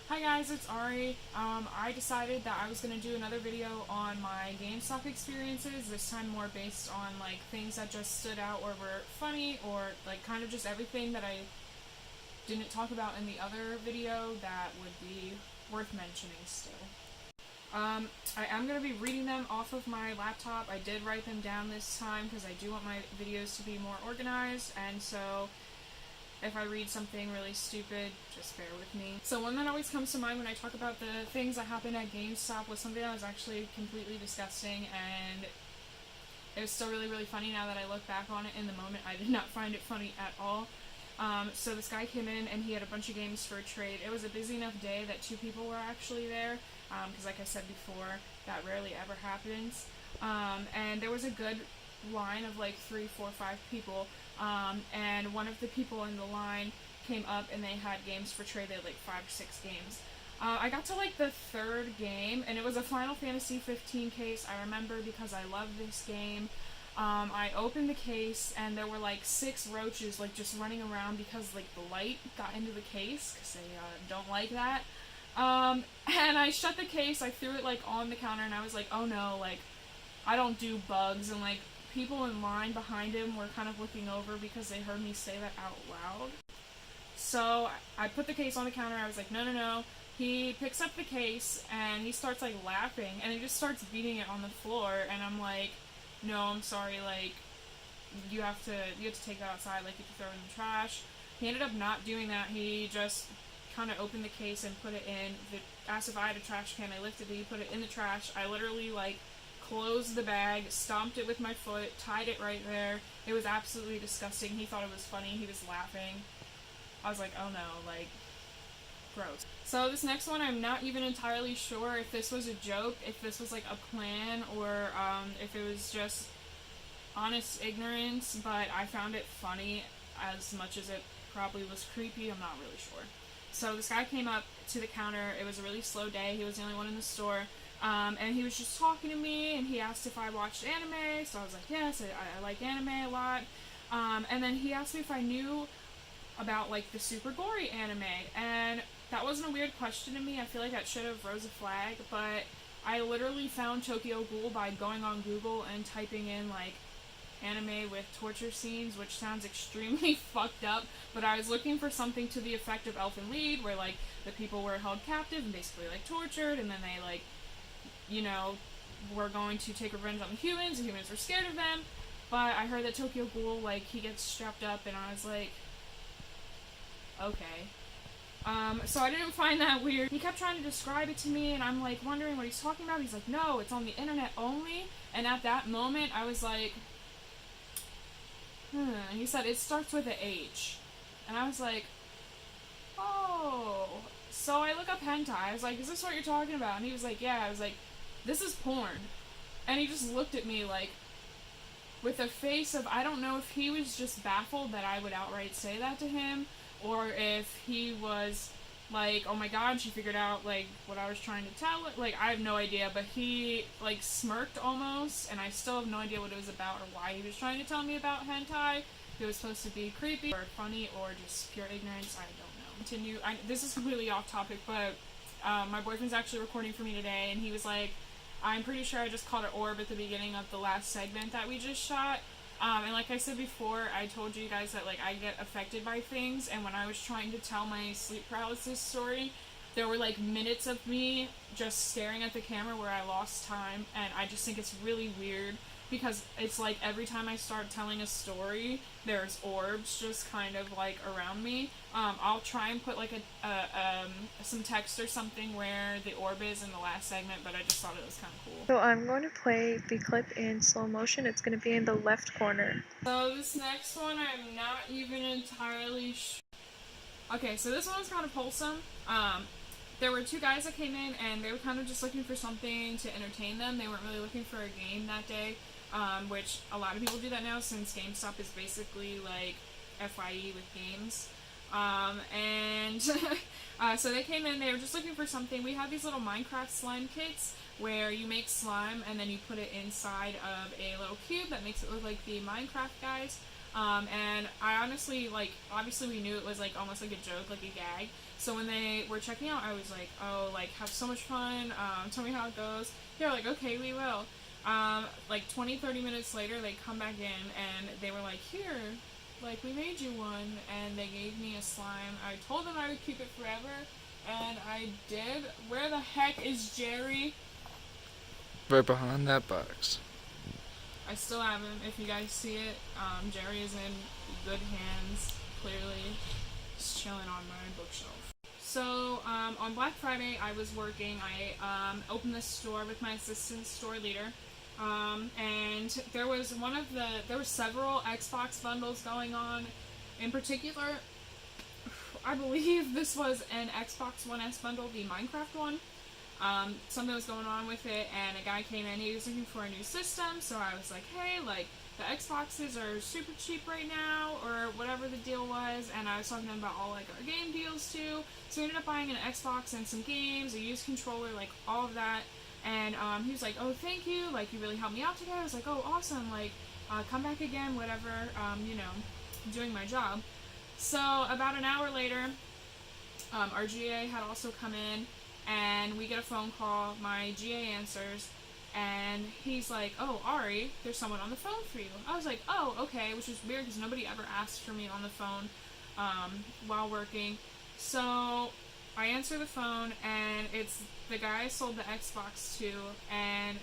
Hi guys, it's Ari. I decided that I was going to do another video on my Gamestop experiences, this time more based on like things that just stood out or were funny, or like kind of just everything that I didn't talk about in the other video that would be worth mentioning still. I am going to be reading them off of my laptop. I did write them down this time because I do want my videos to be more organized, and so if I read something really stupid, just bear with me. So one that always comes to mind when I talk about the things that happened at GameStop was something that was actually completely disgusting, and it was still really, really funny now that I look back on it. In the moment, I did not find it funny at all. So this guy came in and he had a bunch of games for a trade. It was a busy enough day that 2 people were actually there, because like I said before, that rarely ever happens. And there was a good line of like 3, 4, 5 people, and one of the people in the line came up and they had games for trade. They had like 5 or 6 games. I got to like the 3rd game, and it was a Final Fantasy 15 case. I remember because I love this game. I opened the case and there were like 6 roaches like just running around because like the light got into the case because they don't like that. And I shut the case, I threw it like on the counter, and I was like, oh no, like I don't do bugs, and like people in line behind him were kind of looking over because they heard me say that out loud. So I put the case on the counter. I was like, no, no, no. He picks up the case and he starts like laughing, and he just starts beating it on the floor, and I'm like, no, I'm sorry, like you have to take that outside, like you have to throw it in the trash. He ended up not doing that. He just kind of opened the case and put it in. Asked if I had a trash can. I lifted it, he put it in the trash. I literally like closed the bag, stomped it with my foot, tied it right there. It was absolutely disgusting. He thought it was funny. He was laughing. I was like, oh no, like, gross. So this next one, I'm not even entirely sure if this was a joke, if this was like a plan, or if it was just honest ignorance, but I found it funny as much as it probably was creepy. I'm not really sure. So this guy came up to the counter. It was a really slow day. He was the only one in the store. And he was just talking to me, and he asked if I watched anime, so I was like, yes, I like anime a lot. And then he asked me if I knew about, like, the super gory anime, and that wasn't a weird question to me. I feel like that should have rose a flag, but I literally found Tokyo Ghoul by going on Google and typing in, like, anime with torture scenes, which sounds extremely fucked up, but I was looking for something to the effect of Elfen Lied, where, like, the people were held captive and basically, like, tortured, and then they, like, you know, were going to take revenge on the humans were scared of them. But I heard that Tokyo Ghoul, like, he gets strapped up, and I was like, okay. So I didn't find that weird. He kept trying to describe it to me, and I'm like wondering what he's talking about. He's like, no, it's on the internet only. And at that moment, I was like, He said, it starts with an H. And I was like, oh. So I look up hentai. I was like, is this what you're talking about? And he was like, yeah. I was like, this is porn. And he just looked at me like with a face of, I don't know if he was just baffled that I would outright say that to him, or if he was like, oh my god, she figured out like what I was trying to tell it. Like, I have no idea, but he like smirked almost, and I still have no idea what it was about or why he was trying to tell me about hentai. If it was supposed to be creepy or funny or just pure ignorance, I don't know. Continue. This is completely off topic, but my boyfriend's actually recording for me today, and he was like, I'm pretty sure I just called an orb at the beginning of the last segment that we just shot. And like I said before, I told you guys that like I get affected by things, and when I was trying to tell my sleep paralysis story, there were like minutes of me just staring at the camera where I lost time, and I just think it's really weird because it's like every time I start telling a story, there's orbs just kind of like around me. I'll try and put like some text or something where the orb is in the last segment, but I just thought it was kind of cool. So I'm going to play the clip in slow motion. It's going to be in the left corner. So this next one, I'm not even entirely sure. Okay, so this one was kind of wholesome. There were 2 guys that came in, and they were kind of just looking for something to entertain them. They weren't really looking for a game that day, which a lot of people do that now since GameStop is basically like FYE with games. So they came in, they were just looking for something. We have these little Minecraft slime kits where you make slime and then you put it inside of a little cube that makes it look like the Minecraft guys. And I honestly, like, obviously we knew it was like almost like a joke, like a gag. So when they were checking out, I was like, oh, like, have so much fun, tell me how it goes. They're like, okay, we will. Like 20-30 minutes later, they come back in and they were like, here, like, we made you one, and they gave me a slime. I told them I would keep it forever, and I did. Where the heck is Jerry? Right behind that box. I still have him. If you guys see it, Jerry is in good hands, clearly. Just chilling on my bookshelf. So, on Black Friday, I was working. I opened this store with my assistant store leader. And there was there were several Xbox bundles going on. In particular, I believe this was an Xbox One S bundle, the Minecraft one. Something was going on with it, and a guy came in, he was looking for a new system, so I was like, hey, like, the Xboxes are super cheap right now, or whatever the deal was, and I was talking to him about all, like, our game deals, too. So we ended up buying an Xbox and some games, a used controller, like, all of that. And he was like, oh, thank you, like, you really helped me out today. I was like, oh, awesome, like, come back again, whatever, you know, doing my job. So about an hour later, our GA had also come in, and we get a phone call. My GA answers, and he's like, oh, Ari, there's someone on the phone for you. I was like, oh, okay, which is weird because nobody ever asked for me on the phone while working. So I answer the phone, and it's the guy I sold the Xbox to, and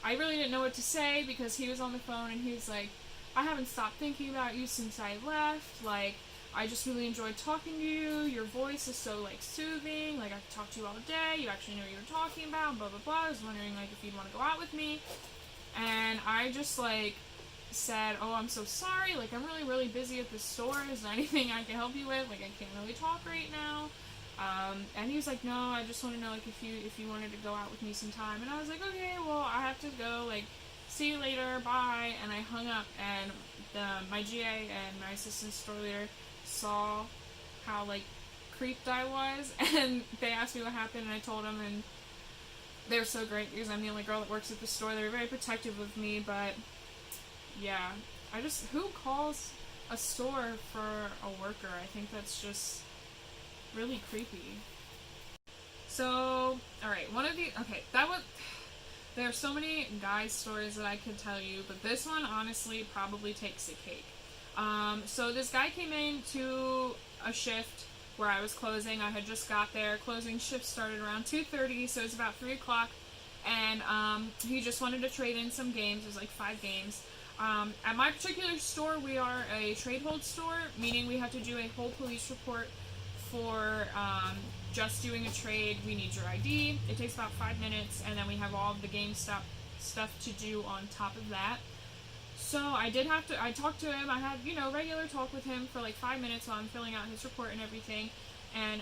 I really didn't know what to say because he was on the phone, and he was like, I haven't stopped thinking about you since I left, like, I just really enjoyed talking to you, your voice is so, like, soothing, like, I could talk to you all day, you actually know what you were talking about, blah, blah, blah, I was wondering, like, if you'd want to go out with me, and I just, like, said, oh, I'm so sorry, like, I'm really, really busy at the store, is there anything I can help you with, like, I can't really talk right now. And he was like, no, I just want to know, like, if you wanted to go out with me sometime. And I was like, okay, well, I have to go, like, see you later, bye. And I hung up, and my GA and my assistant store leader saw how, like, creeped I was, and they asked me what happened, and I told them, and they were so great because I'm the only girl that works at the store. They were very protective of me, but yeah, who calls a store for a worker? I think that's just really creepy. So, alright, there are so many guys' stories that I could tell you, but this one honestly probably takes the cake. So this guy came in to a shift where I was closing. I had just got there. Closing shift started around 2:30, so it's about 3 o'clock, and he just wanted to trade in some games. There's like 5 games. At my particular store, we are a trade hold store, meaning we have to do a whole police report for just doing a trade. We need your ID. It takes about 5 minutes, and then we have all of the Gamestop stuff to do on top of that. So I talked to him. I had, regular talk with him for like 5 minutes while I'm filling out his report and everything. And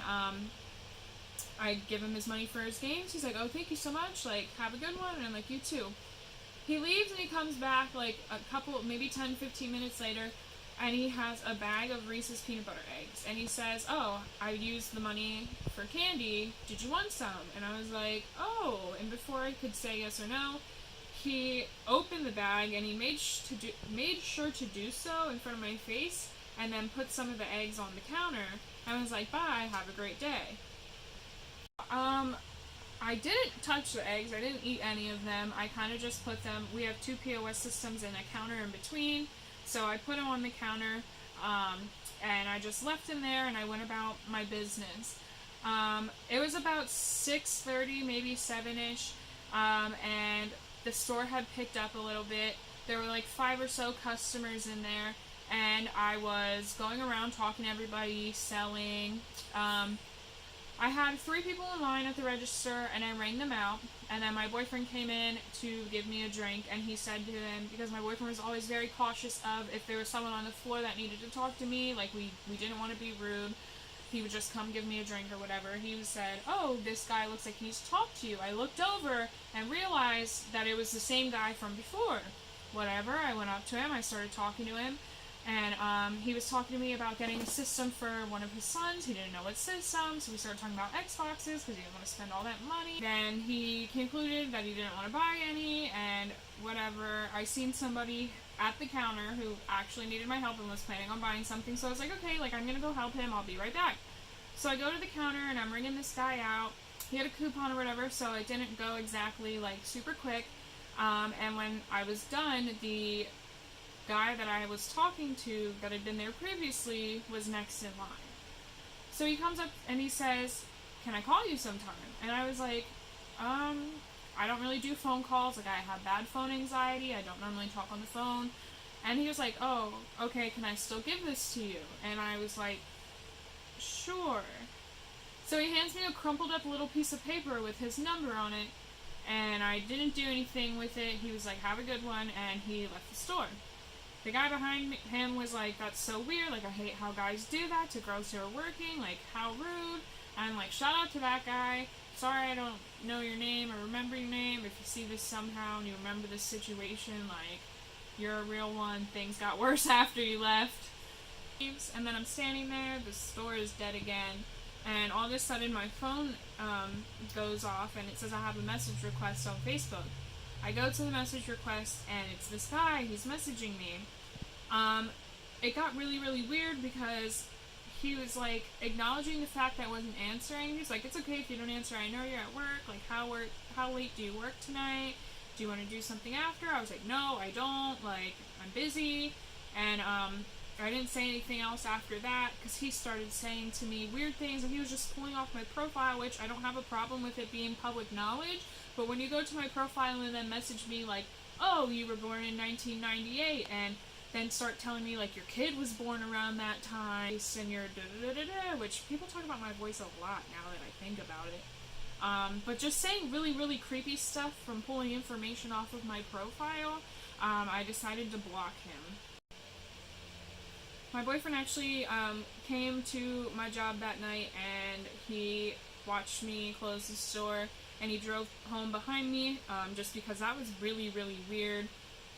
I give him his money for his games. He's like, oh, thank you so much. Like, have a good one. And I'm like, you too. He leaves and he comes back like a couple, maybe 10-15 minutes later, and he has a bag of Reese's peanut butter eggs. And he says, oh, I used the money for candy. Did you want some? And I was like, oh. And before I could say yes or no, he opened the bag and he made sure to do so in front of my face, and then put some of the eggs on the counter. I was like, bye, have a great day. I didn't touch the eggs. I didn't eat any of them. I kind of just put them. We have 2 POS systems and a counter in between. So I put them on the counter, and I just left them there, and I went about my business. It was about 6:30, maybe 7-ish, and the store had picked up a little bit. There were like 5 or so customers in there, and I was going around talking to everybody, selling. I had 3 people in line at the register, and I rang them out, and then my boyfriend came in to give me a drink, and he said to him, because my boyfriend was always very cautious of if there was someone on the floor that needed to talk to me, like we didn't want to be rude, he would just come give me a drink or whatever. He said, oh, this guy looks like he needs to talk to you. I looked over and realized that it was the same guy from before. Whatever, I went up to him, I started talking to him, and he was talking to me about getting a system for one of his sons. He didn't know what system, so we started talking about Xboxes because he didn't want to spend all that money. Then he concluded that he didn't want to buy any, and whatever. I seen somebody at the counter who actually needed my help and was planning on buying something, so I was like, okay, like, I'm gonna go help him, I'll be right back. So I go to the counter and I'm ringing this guy out. He had a coupon or whatever, so it didn't go exactly like super quick. And when I was done, the guy that I was talking to that had been there previously was next in line. So he comes up and he says, "Can I call you sometime?" And I was like, I don't really do phone calls. Like, I have bad phone anxiety. I don't normally talk on the phone. And he was like, "Oh, okay, can I still give this to you?" And I was like, "Sure." So he hands me a crumpled up little piece of paper with his number on it, and I didn't do anything with it. He was like, "Have a good one," and he left the store. The guy behind him was like, "That's so weird, like, I hate how guys do that to girls who are working, like, how rude." And I'm like, "Shout out to that guy. Sorry I don't know your name or remember your name. If you see this somehow and you remember this situation, like, you're a real one. Things got worse after you left." And then I'm standing there, the store is dead again, and all of a sudden my phone goes off and it says I have a message request on Facebook. I go to the message request and it's this guy, he's messaging me. It got really, really weird because he was like acknowledging the fact that I wasn't answering. He's like, "It's okay if you don't answer, I know you're at work, like how late do you work tonight? Do you want to do something after?" I was like, "No, I don't, like, I'm busy." And I didn't say anything else after that because he started saying to me weird things, and he was just pulling off my profile, which I don't have a problem with it being public knowledge, but when you go to my profile and then message me like, "Oh, you were born in 1998, and then start telling me like your kid was born around that time, and you're da-da-da-da-da," which people talk about my voice a lot now that I think about it. But just saying really, really creepy stuff from pulling information off of my profile, I decided to block him. My boyfriend actually came to my job that night and he watched me close the store and he drove home behind me just because that was really, really weird.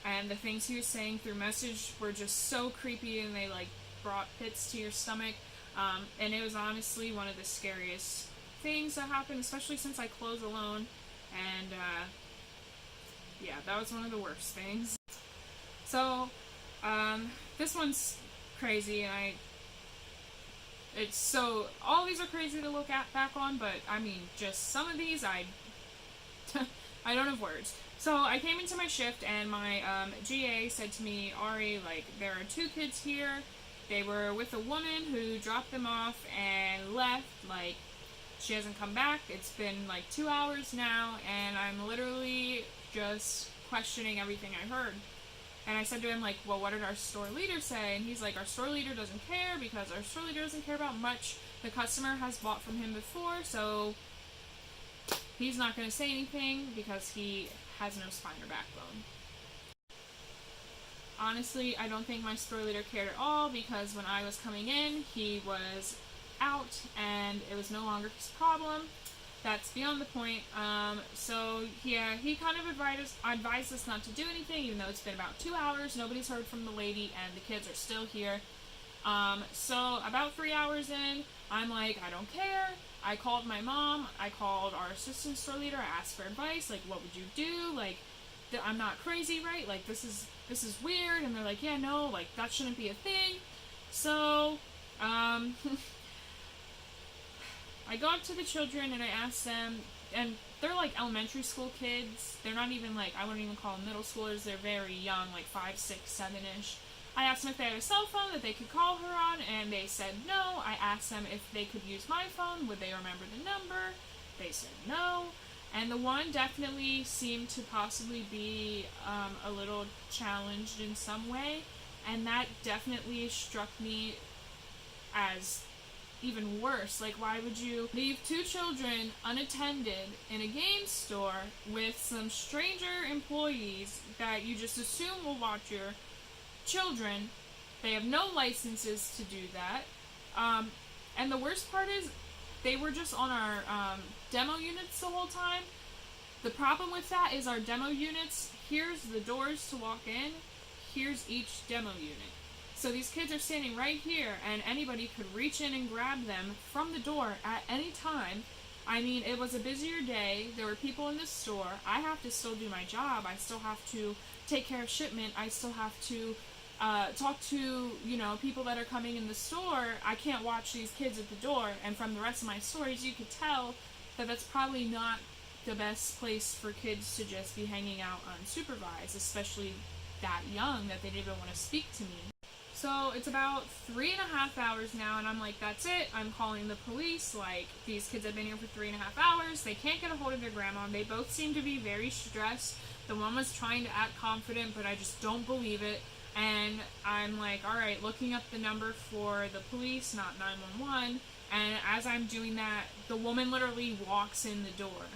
And the things he was saying through message were just so creepy and they like brought pits to your stomach. And it was honestly one of the scariest things that happened, especially since I close alone. And yeah, that was one of the worst things. So this one's crazy, and it's so, all these are crazy to look at back on, but I mean, just some of these, I don't have words. So I came into my shift, and my GA said to me, "Ari, like, there are two kids here. They were with a woman who dropped them off and left. Like, she hasn't come back. It's been like 2 hours now, and I'm literally just questioning everything I heard." And I said to him, like, "Well, what did our store leader say?" And he's like, "Our store leader doesn't care because our store leader doesn't care about much. The customer has bought from him before, so he's not going to say anything because he has no spine or backbone." Honestly, I don't think my store leader cared at all because when I was coming in, he was out and it was no longer his problem. That's beyond the point. So yeah, he kind of advised us not to do anything, even though it's been about 2 hours. Nobody's heard from the lady, and the kids are still here. So about 3 hours in, I'm like, I don't care. I called my mom. I called our assistant store leader. I asked for advice. Like, what would you do? Like, I'm not crazy, right? Like, this is weird. And they're like, "Yeah, no, like, that shouldn't be a thing." So, I go up to the children and I ask them, and they're like elementary school kids. They're not even like, I wouldn't even call them middle schoolers. They're very young, like 5, 6, 7-ish. I asked them if they had a cell phone that they could call her on, and they said no. I asked them if they could use my phone. Would they remember the number? They said no. And the one definitely seemed to possibly be a little challenged in some way, and that definitely struck me as even worse. Like, why would you leave 2 children unattended in a game store with some stranger employees that you just assume will watch your children? They have no licenses to do that. And the worst part is, they were just on our demo units the whole time. The problem with that is our demo units, here's the doors to walk in, here's each demo unit. So these kids are standing right here, and anybody could reach in and grab them from the door at any time. I mean, it was a busier day. There were people in the store. I have to still do my job. I still have to take care of shipment. I still have to talk to, you know, people that are coming in the store, I can't watch these kids at the door. And from the rest of my stories, you could tell that that's probably not the best place for kids to just be hanging out unsupervised, especially that young, that they didn't even want to speak to me. So it's about 3.5 hours now, and I'm like, that's it. I'm calling the police. Like, these kids have been here for 3.5 hours. They can't get a hold of their grandma. They both seem to be very stressed. The one was trying to act confident, but I just don't believe it. And I'm like, all right, looking up the number for the police, not 911. And as I'm doing that, the woman literally walks in the door.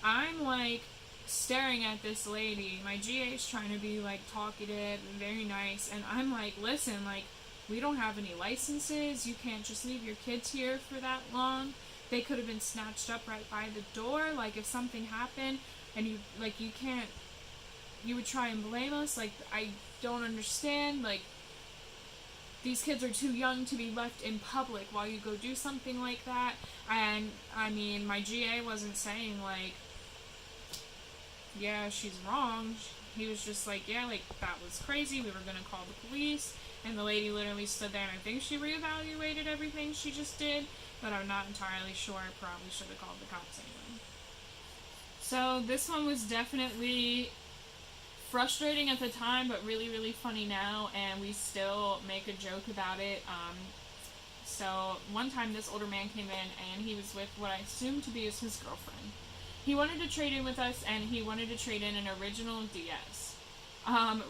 I'm like staring at this lady. My GA's trying to be like talkative and very nice, and I'm like, listen, like, we don't have any licenses. You can't just leave your kids here for that long. They could have been snatched up right by the door. Like, if something happened and you can't, you would try and blame us. Like, I don't understand. Like, these kids are too young to be left in public while you go do something like that. And I mean, my GA wasn't saying like, yeah, she's wrong. He was just like, yeah, like, that was crazy. We were gonna call the police. And the lady literally stood there, and I think she reevaluated everything she just did, but I'm not entirely sure. I probably should have called the cops anyway. So this one was definitely frustrating at the time, but really, really funny now, and we still make a joke about it. So one time this older man came in, and he was with what I assumed to be his girlfriend. He wanted to trade in with us, and he wanted to trade in an original DS.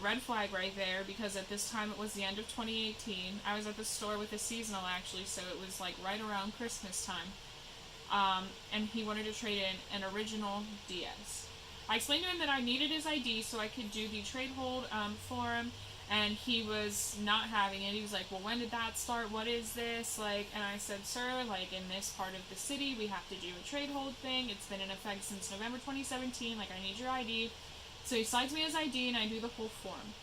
Red flag right there, because at this time it was the end of 2018. I was at the store with a seasonal, actually, so it was like right around Christmas time. And he wanted to trade in an original DS. I explained to him that I needed his ID so I could do the trade hold for him, and he was not having it. He was like, well, when did that start? What is this? Like, and I said, sir, like, in this part of the city, we have to do a trade hold thing. It's been in effect since November 2017. Like, I need your ID. So he slides me his ID, and I do the whole form.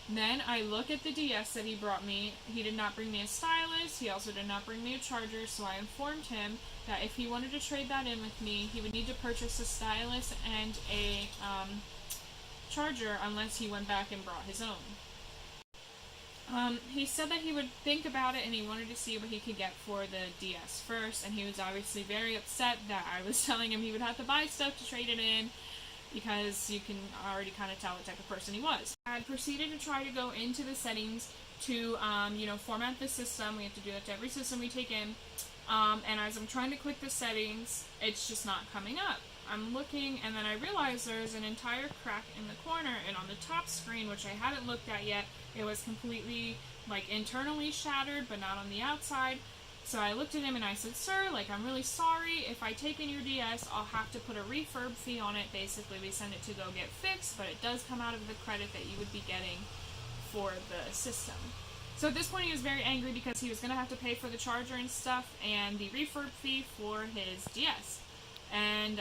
Then I look at the DS that he brought me. He did not bring me a stylus. He also did not bring me a charger, so I informed him that if he wanted to trade that in with me, he would need to purchase a stylus and a charger unless he went back and brought his own. He said that he would think about it, and he wanted to see what he could get for the DS first, and he was obviously very upset that I was telling him he would have to buy stuff to trade it in, because you can already kind of tell what type of person he was. I proceeded to try to go into the settings to, format the system. We have to do that to every system we take in. And as I'm trying to click the settings, it's just not coming up. I'm looking, and then I realize there's an entire crack in the corner, and on the top screen, which I hadn't looked at yet, it was completely, like, internally shattered, but not on the outside. So I looked at him and I said, sir, like, I'm really sorry. If I take in your DS, I'll have to put a refurb fee on it. Basically, we send it to go get fixed, but it does come out of the credit that you would be getting for the system. So at this point, he was very angry because he was going to have to pay for the charger and stuff and the refurb fee for his DS. And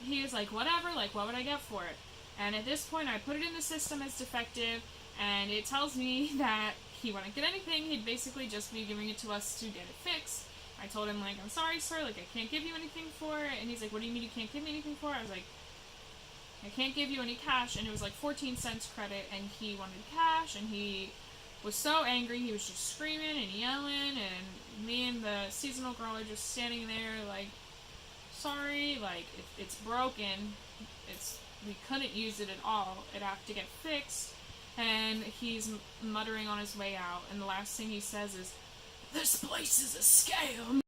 he was like, whatever, like, what would I get for it? And at this point, I put it in the system as defective, and it tells me that he wouldn't get anything. He'd basically just be giving it to us to get it fixed. I told him, like, I'm sorry, sir, like, I can't give you anything for it. And he's like, what do you mean you can't give me anything for it? I was like, I can't give you any cash. And it was like 14 cents credit, and he wanted cash, and he was so angry. He was just screaming and yelling, and me and the seasonal girl are just standing there like, sorry, like, it's broken. We couldn't use it at all. It'd have to get fixed. And he's muttering on his way out, and the last thing he says is, this place is a scam!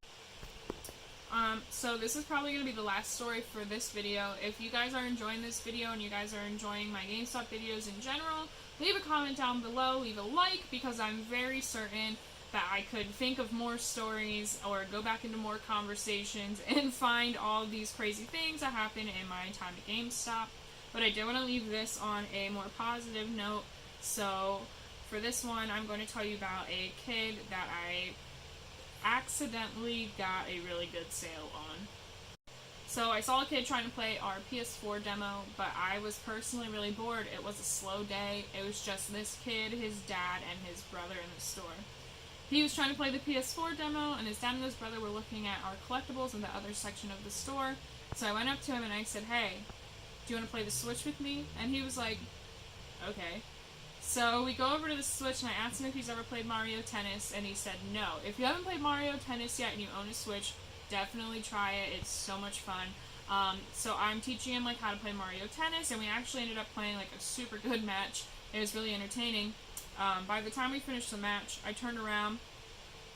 So this is probably going to be the last story for this video. If you guys are enjoying this video, and you guys are enjoying my GameStop videos in general, leave a comment down below, leave a like, because I'm very certain that I could think of more stories, or go back into more conversations, and find all of these crazy things that happen in my time at GameStop. But I do want to leave this on a more positive note. So for this one, I'm going to tell you about a kid that I accidentally got a really good sale on. So I saw a kid trying to play our PS4 demo, but I was personally really bored. It was a slow day. It was just this kid, his dad, and his brother in the store. He was trying to play the PS4 demo, and his dad and his brother were looking at our collectibles in the other section of the store. So I went up to him and I said, hey, do you want to play the Switch with me? And he was like, okay. So we go over to the Switch, and I asked him if he's ever played Mario Tennis, and he said no. If you haven't played Mario Tennis yet and you own a Switch, definitely try it. It's so much fun. So I'm teaching him like how to play Mario Tennis, and we actually ended up playing like a super good match. It was really entertaining. By the time we finished the match, I turned around,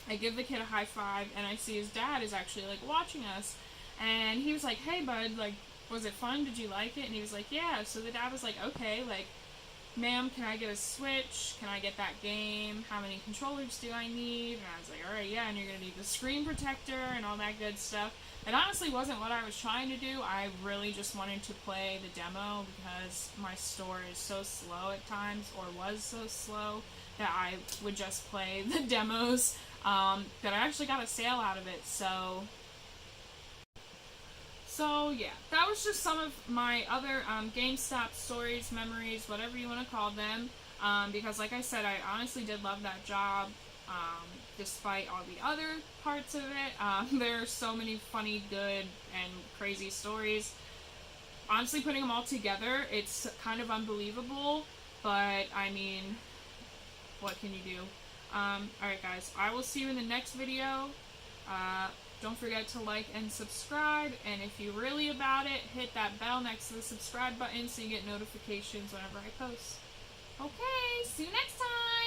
I give the kid a high five, and I see his dad is actually like watching us, and he was like, "Hey bud, like, was it fun? Did you like it?" And he was like, "Yeah." So the dad was like, "Okay, like, ma'am, can I get a Switch? Can I get that game? How many controllers do I need?" And I was like, "Alright, yeah, and you're gonna need the screen protector and all that good stuff." It honestly wasn't what I was trying to do. I really just wanted to play the demo because my store is so slow at times, or was so slow, that I would just play the demos. But I actually got a sale out of it, so yeah, that was just some of my other GameStop stories, memories, whatever you want to call them. Because like I said, I honestly did love that job, despite all the other parts of it. There are so many funny, good, and crazy stories. Honestly, putting them all together, it's kind of unbelievable, but I mean, what can you do? Alright guys, I will see you in the next video. Don't forget to like and subscribe, and if you're really about it, hit that bell next to the subscribe button so you get notifications whenever I post. Okay, see you next time!